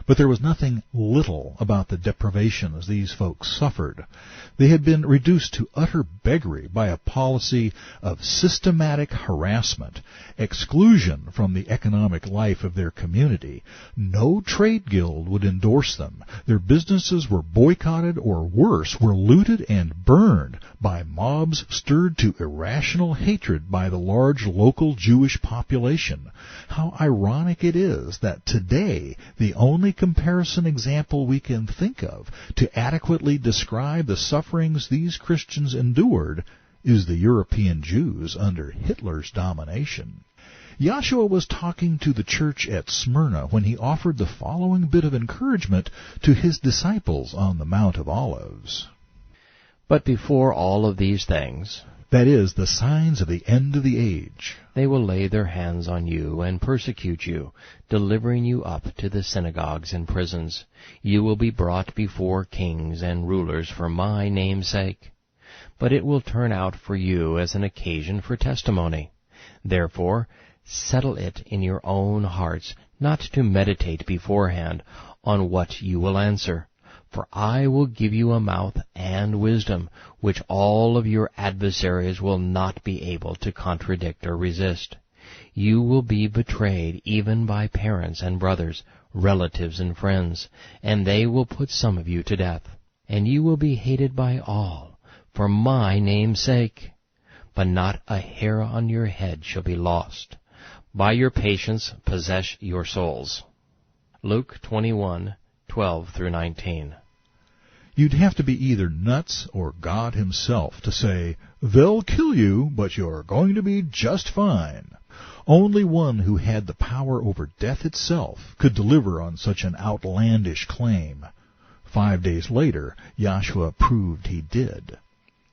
But there was nothing little about the deprivations these folks suffered. They had been reduced to utter beggary by a policy of systematic harassment, exclusion from the economic life of their community. No trade guild would endorse them. Their businesses were boycotted, or worse, were looted and burned by mobs stirred to irrational hatred by the large local Jewish population. How ironic it is that today the only comparison example we can think of to adequately describe the sufferings these Christians endured is the European Jews under Hitler's domination. Yahshua was talking to the church at Smyrna when he offered the following bit of encouragement to his disciples on the Mount of Olives. But before all of these things, that is, the signs of the end of the age, they will lay their hands on you and persecute you, delivering you up to the synagogues and prisons. You will be brought before kings and rulers for my name's sake. But it will turn out for you as an occasion for testimony. Therefore, settle it in your own hearts not to meditate beforehand on what you will answer. For I will give you a mouth and wisdom, which all of your adversaries will not be able to contradict or resist. You will be betrayed even by parents and brothers, relatives and friends, and they will put some of you to death. And you will be hated by all, for my name's sake. But not a hair on your head shall be lost. By your patience possess your souls. Luke 21:12-19. You'd have to be either nuts or God himself to say, "They'll kill you, but you're going to be just fine." Only one who had the power over death itself could deliver on such an outlandish claim. 5 days later, Yahshua proved he did.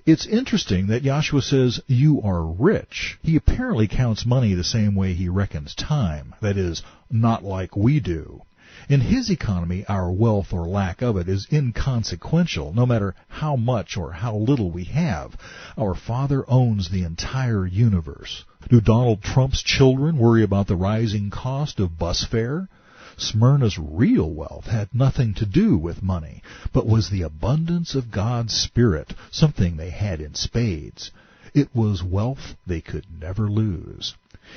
It's interesting that Yahshua says, "You are rich." He apparently counts money the same way he reckons time, that is, not like we do. In his economy, our wealth or lack of it is inconsequential, no matter how much or how little we have. Our Father owns the entire universe. Do Donald Trump's children worry about the rising cost of bus fare? Smyrna's real wealth had nothing to do with money, but was the abundance of God's Spirit, something they had in spades. It was wealth they could never lose.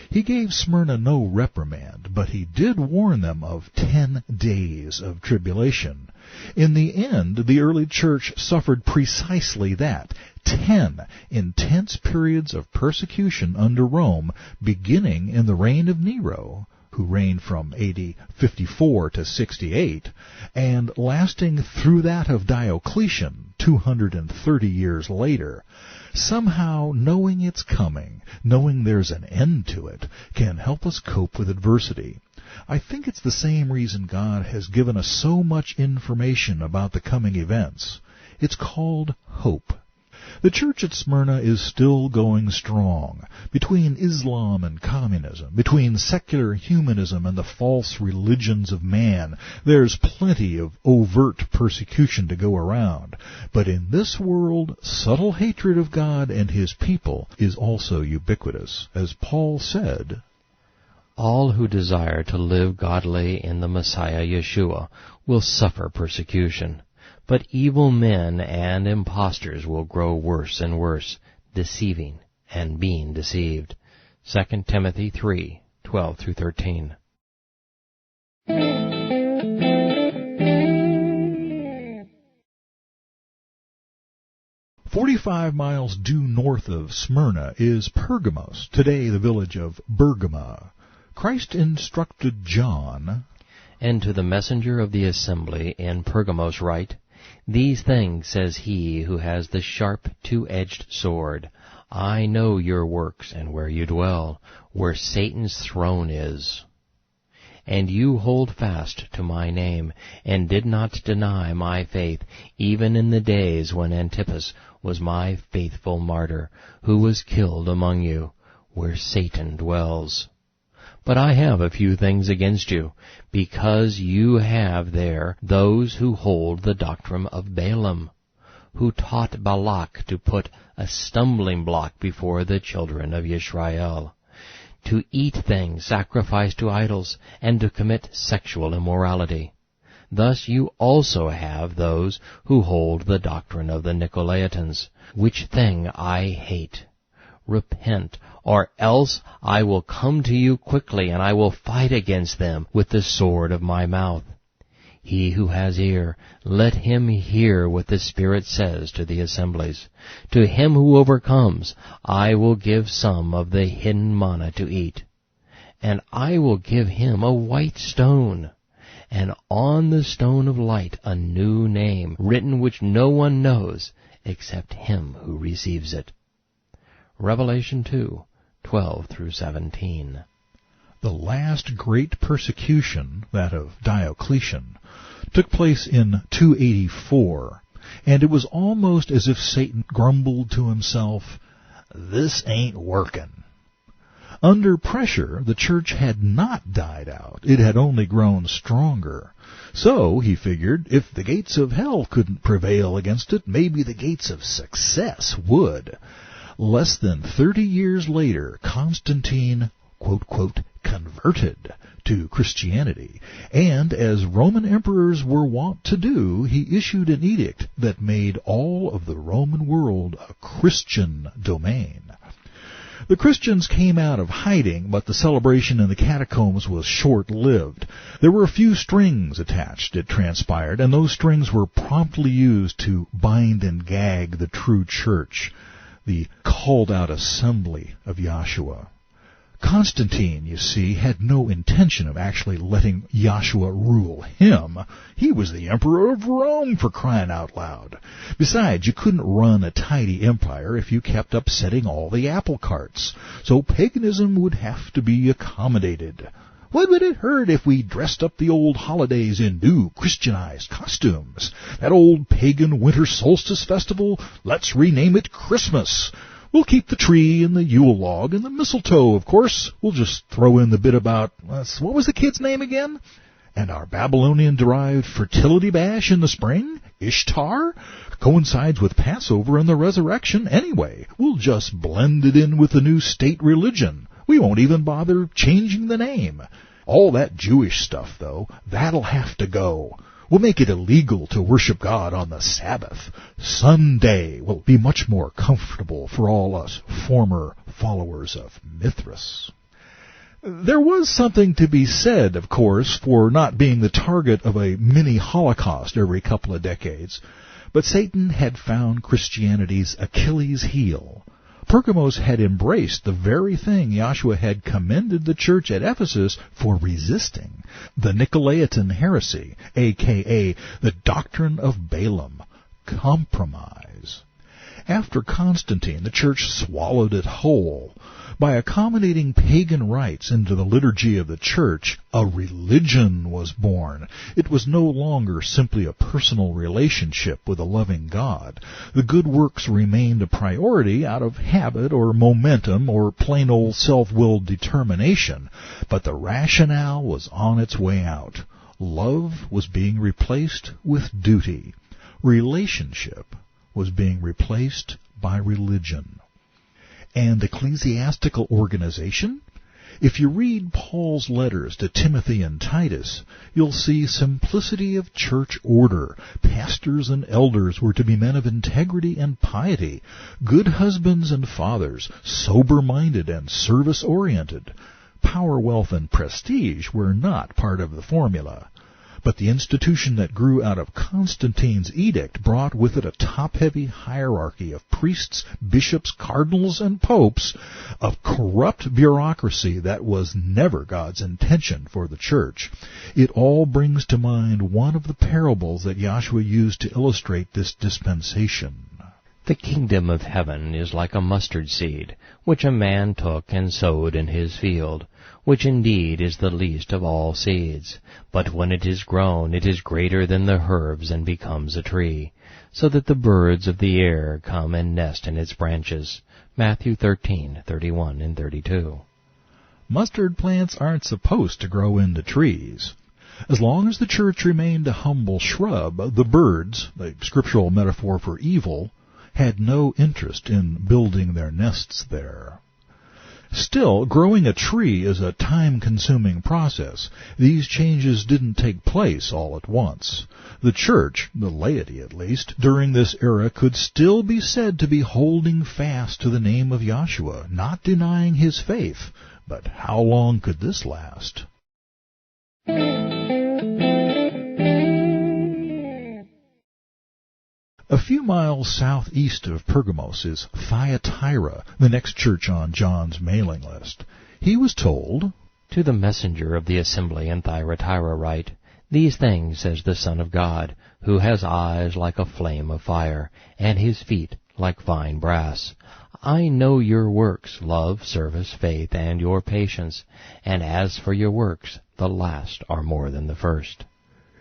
He gave Smyrna no reprimand, but he did warn them of 10 days of tribulation. In the end, the early church suffered precisely that, 10 intense periods of persecution under Rome, beginning in the reign of Nero, who reigned from AD 54 to 68, and lasting through that of Diocletian 230 years later. Somehow, knowing it's coming, knowing there's an end to it, can help us cope with adversity. I think it's the same reason God has given us so much information about the coming events. It's called hope. The church at Smyrna is still going strong. Between Islam and communism, between secular humanism and the false religions of man, there's plenty of overt persecution to go around. But in this world, subtle hatred of God and his people is also ubiquitous. As Paul said, all who desire to live godly in the Messiah Yeshua will suffer persecution. But evil men and impostors will grow worse and worse, deceiving and being deceived. 2 Timothy 3:12-13. 45 miles due north of Smyrna is Pergamos, today the village of Bergama. Christ instructed John, "And to the messenger of the assembly in Pergamos write, These things says he who has the sharp two-edged sword. I know your works and where you dwell, where Satan's throne is. And you hold fast to my name, and did not deny my faith, even in the days when Antipas was my faithful martyr, who was killed among you, where Satan dwells. But I have a few things against you, because you have there those who hold the doctrine of Balaam, who taught Balak to put a stumbling block before the children of Yisrael, to eat things sacrificed to idols, and to commit sexual immorality. Thus you also have those who hold the doctrine of the Nicolaitans, which thing I hate. Repent, or else I will come to you quickly, and I will fight against them with the sword of my mouth. He who has ear, let him hear what the Spirit says to the assemblies. To him who overcomes, I will give some of the hidden manna to eat. And I will give him a white stone, and on the stone of light a new name, written which no one knows except him who receives it. Revelation 2:12-17. The last great persecution, that of Diocletian, took place in 284, and it was almost as if Satan grumbled to himself, "This ain't working." Under pressure, the church had not died out. It had only grown stronger. So, he figured, if the gates of hell couldn't prevail against it, maybe the gates of success would. Less than 30 years later, Constantine, quote, quote, converted to Christianity, and as Roman emperors were wont to do, he issued an edict that made all of the Roman world a Christian domain. The Christians came out of hiding, but the celebration in the catacombs was short-lived. There were a few strings attached, it transpired, and those strings were promptly used to bind and gag the true church, the called-out assembly of Yahshua. Constantine, you see, had no intention of actually letting Yahshua rule him. He was the emperor of Rome, for crying out loud. Besides, you couldn't run a tidy empire if you kept upsetting all the apple carts, so paganism would have to be accommodated. What would it hurt if we dressed up the old holidays in new Christianized costumes? That old pagan winter solstice festival, let's rename it Christmas. We'll keep the tree and the Yule log and the mistletoe, of course. We'll just throw in the bit about, what was the kid's name again? And our Babylonian-derived fertility bash in the spring, Ishtar, coincides with Passover and the resurrection anyway. We'll just blend it in with the new state religion. We won't even bother changing the name. All that Jewish stuff, though, that'll have to go. We'll make it illegal to worship God on the Sabbath. Sunday will be much more comfortable for all us former followers of Mithras. There was something to be said, of course, for not being the target of a mini-Holocaust every couple of decades, but Satan had found Christianity's Achilles heel. Pergamos had embraced the very thing Yahshua had commended the church at Ephesus for resisting, the Nicolaitan heresy, a.k.a. the doctrine of Balaam, compromise. After Constantine, the church swallowed it whole. By accommodating pagan rites into the liturgy of the church, a religion was born. It was no longer simply a personal relationship with a loving God. The good works remained a priority out of habit or momentum or plain old self-willed determination, but the rationale was on its way out. Love was being replaced with duty. Relationship was being replaced by religion. And ecclesiastical organization? If you read Paul's letters to Timothy and Titus, you'll see simplicity of church order. Pastors and elders were to be men of integrity and piety, good husbands and fathers, sober-minded and service-oriented. Power, wealth, and prestige were not part of the formula. But the institution that grew out of Constantine's edict brought with it a top-heavy hierarchy of priests, bishops, cardinals, and popes, of corrupt bureaucracy that was never God's intention for the church. It all brings to mind one of the parables that Yahshua used to illustrate this dispensation. The kingdom of heaven is like a mustard seed, which a man took and sowed in his field, which indeed is the least of all seeds. But when it is grown, it is greater than the herbs and becomes a tree, so that the birds of the air come and nest in its branches. Matthew 13:31 and 32. Mustard plants aren't supposed to grow into trees. As long as the church remained a humble shrub, the birds, the scriptural metaphor for evil, had no interest in building their nests there. Still, growing a tree is a time-consuming process. These changes didn't take place all at once. The church, the laity at least, during this era could still be said to be holding fast to the name of Yahshua, not denying his faith. But how long could this last? A few miles southeast of Pergamos is Thyatira, the next church on John's mailing list. He was told, "To the messenger of the assembly in Thyatira write, These things says the Son of God, who has eyes like a flame of fire, and his feet like fine brass. I know your works, love, service, faith, and your patience, and as for your works, the last are more than the first."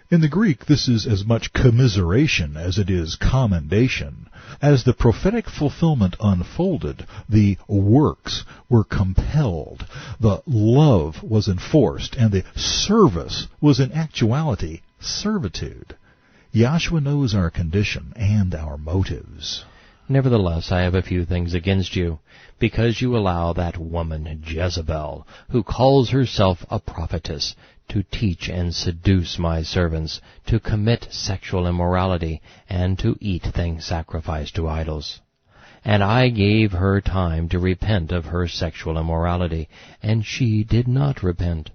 In the Greek, this is as much commiseration as it is commendation. As the prophetic fulfillment unfolded, the works were compelled, the love was enforced, and the service was in actuality servitude. Yahshua knows our condition and our motives. "Nevertheless, I have a few things against you, because you allow that woman Jezebel, who calls herself a prophetess, to teach and seduce my servants, to commit sexual immorality, and to eat things sacrificed to idols. And I gave her time to repent of her sexual immorality, and she did not repent.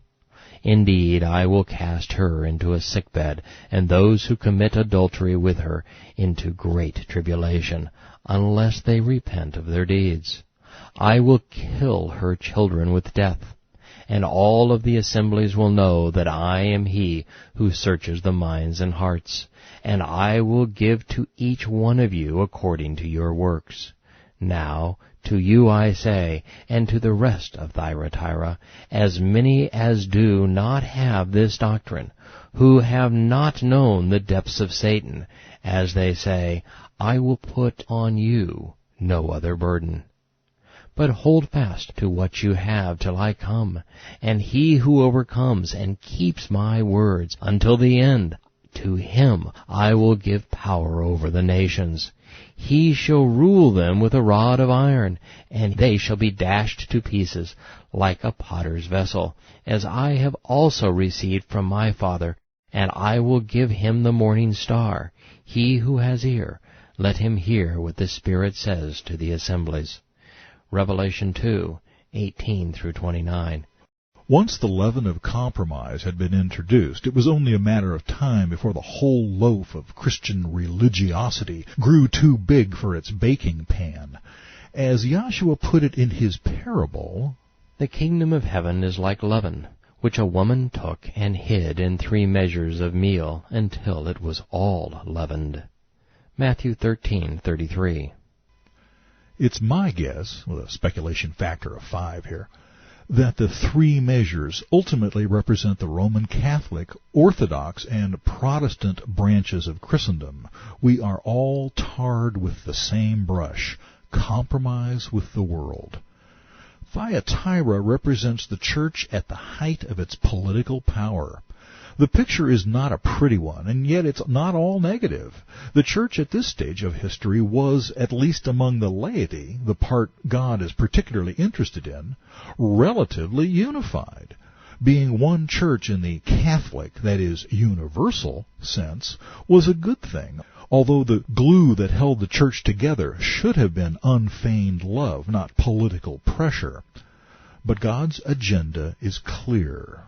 Indeed, I will cast her into a sickbed, and those who commit adultery with her into great tribulation, unless they repent of their deeds. I will kill her children with death, and all of the assemblies will know that I am he who searches the minds and hearts, and I will give to each one of you according to your works. Now, to you I say, and to the rest of Thyatira, as many as do not have this doctrine, who have not known the depths of Satan, as they say, I will put on you no other burden. But hold fast to what you have till I come, and he who overcomes and keeps my words until the end, to him I will give power over the nations. He shall rule them with a rod of iron, and they shall be dashed to pieces like a potter's vessel, as I have also received from my Father, and I will give him the morning star. He who has ear, let him hear what the Spirit says to the assemblies." Revelation 2:18-29. Once the leaven of compromise had been introduced, it was only a matter of time before the whole loaf of Christian religiosity grew too big for its baking pan. As Yahshua put it in his parable, "The kingdom of heaven is like leaven, which a woman took and hid in 3 measures of meal until it was all leavened." Matthew 13:33. It's my guess, with a speculation factor of 5 here, that the 3 measures ultimately represent the Roman Catholic, Orthodox, and Protestant branches of Christendom. We are all tarred with the same brush, compromise with the world. Thyatira represents the church at the height of its political power. The picture is not a pretty one, and yet it's not all negative. The church at this stage of history was, at least among the laity, the part God is particularly interested in, relatively unified. Being one church in the Catholic, that is, universal, sense, was a good thing, although the glue that held the church together should have been unfeigned love, not political pressure. But God's agenda is clear.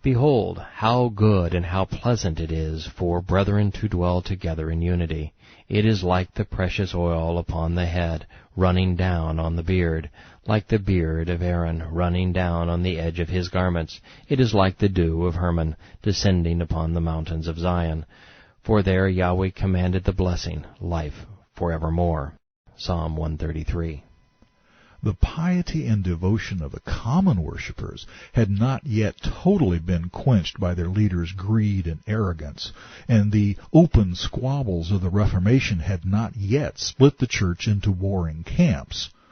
"Behold, how good and how pleasant it is for brethren to dwell together in unity. It is like the precious oil upon the head, running down on the beard, like the beard of Aaron, running down on the edge of his garments. It is like the dew of Hermon, descending upon the mountains of Zion. For there Yahweh commanded the blessing, life forevermore." Psalm 133. The piety and devotion of the common worshippers had not yet totally been quenched by their leaders' greed and arrogance, and the open squabbles of the Reformation had not yet split the church into warring camps.